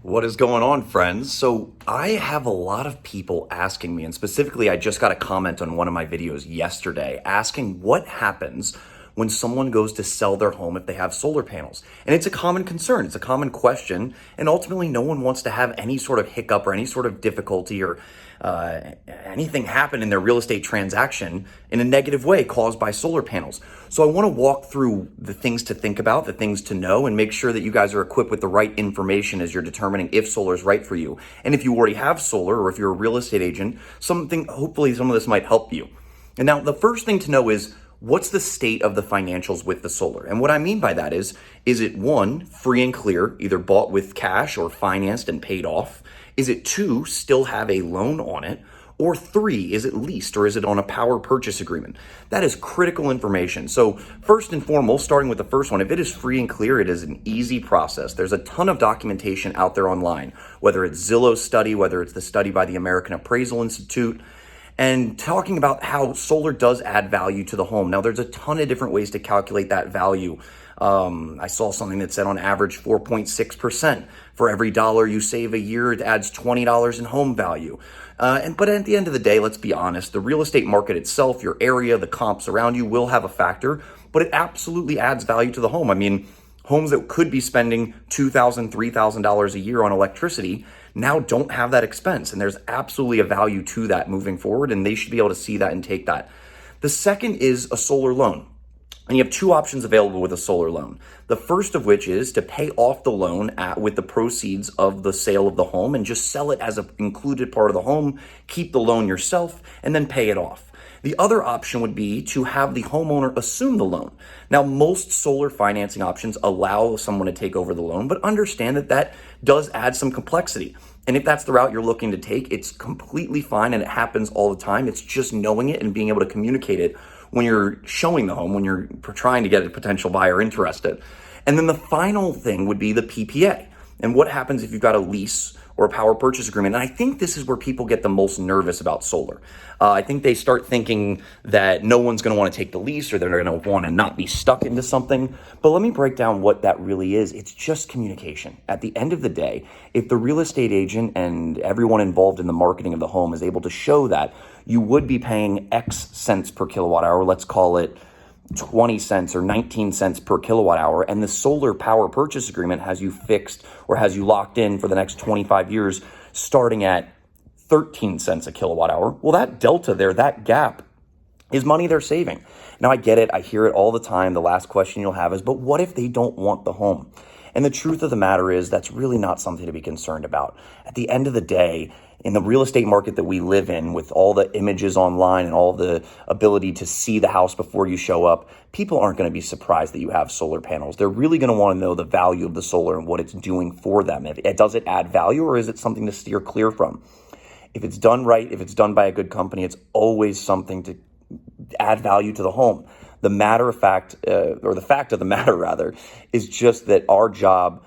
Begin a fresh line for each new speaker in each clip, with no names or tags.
What is going on, friends? So I have a lot of people asking me, and specifically, I just got a comment on one of my videos yesterday asking what happens when someone goes to sell their home if they have solar panels. And it's a common concern, it's a common question, and ultimately, no one wants to have any sort of hiccup or any sort of difficulty or anything happen in their real estate transaction in a negative way caused by solar panels. So I want to walk through the things to think about, the things to know, and make sure that you guys are equipped with the right information as you're determining if solar is right for you. And if you already have solar, or if you're a real estate agent, hopefully some of this might help you. And now the first thing to know is, what's the state of the financials with the solar? And what I mean by that is it one, free and clear, either bought with cash or financed and paid off? Is it two, still have a loan on it? Or three, is it leased or is it on a power purchase agreement? That is critical information. So first and foremost, starting with the first one, if it is free and clear, it is an easy process. There's a ton of documentation out there online, whether it's Zillow's study, whether it's the study by the American Appraisal Institute, and talking about how solar does add value to the home. Now, there's a ton of different ways to calculate that value. I saw something that said on average 4.6%. For every dollar you save a year, it adds $20 in home value. But at the end of the day, let's be honest, the real estate market itself, your area, the comps around you will have a factor, but it absolutely adds value to the home. I mean, homes that could be spending $2,000, $3,000 a year on electricity now don't have that expense. And there's absolutely a value to that moving forward, and they should be able to see that and take that. The second is a solar loan. And you have two options available with a solar loan. The first of which is to pay off the loan with the proceeds of the sale of the home and just sell it as an included part of the home, keep the loan yourself, and then pay it off. The other option would be to have the homeowner assume the loan. Now, most solar financing options allow someone to take over the loan, but understand that that does add some complexity. And if that's the route you're looking to take, it's completely fine and it happens all the time. It's just knowing it and being able to communicate it when you're showing the home, when you're trying to get a potential buyer interested. And then the final thing would be the PPA. And what happens if you've got a lease or a power purchase agreement? And I think this is where people get the most nervous about solar. I think they start thinking that no one's going to want to take the lease or they're going to want to not be stuck into something. But let me break down what that really is. It's just communication. At the end of the day, if the real estate agent and everyone involved in the marketing of the home is able to show that you would be paying X cents per kilowatt hour, let's call it 20 cents or 19 cents per kilowatt hour, and the solar power purchase agreement has you fixed or has you locked in for the next 25 years starting at 13 cents a kilowatt hour. Well, that delta there, that gap is money they're saving. Now, I get it. I hear it all the time. The last question you'll have is, but what if they don't want the home? And the truth of the matter is that's really not something to be concerned about. At the end of the day, in the real estate market that we live in, with all the images online and all the ability to see the house before you show up, people aren't going to be surprised that you have solar panels. They're really going to want to know the value of the solar and what it's doing for them. Does it add value, or is it something to steer clear from? If it's done right, if it's done by a good company, it's always something to add value to the home. The fact of the matter rather, is just that our job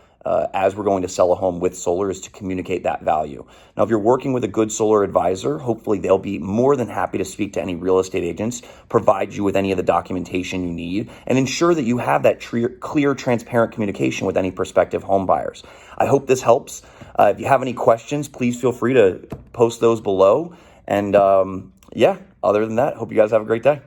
as we're going to sell a home with solar is to communicate that value. Now, if you're working with a good solar advisor, hopefully they'll be more than happy to speak to any real estate agents, provide you with any of the documentation you need, and ensure that you have that clear, transparent communication with any prospective home buyers. I hope this helps. If you have any questions, please feel free to post those below. And other than that, hope you guys have a great day.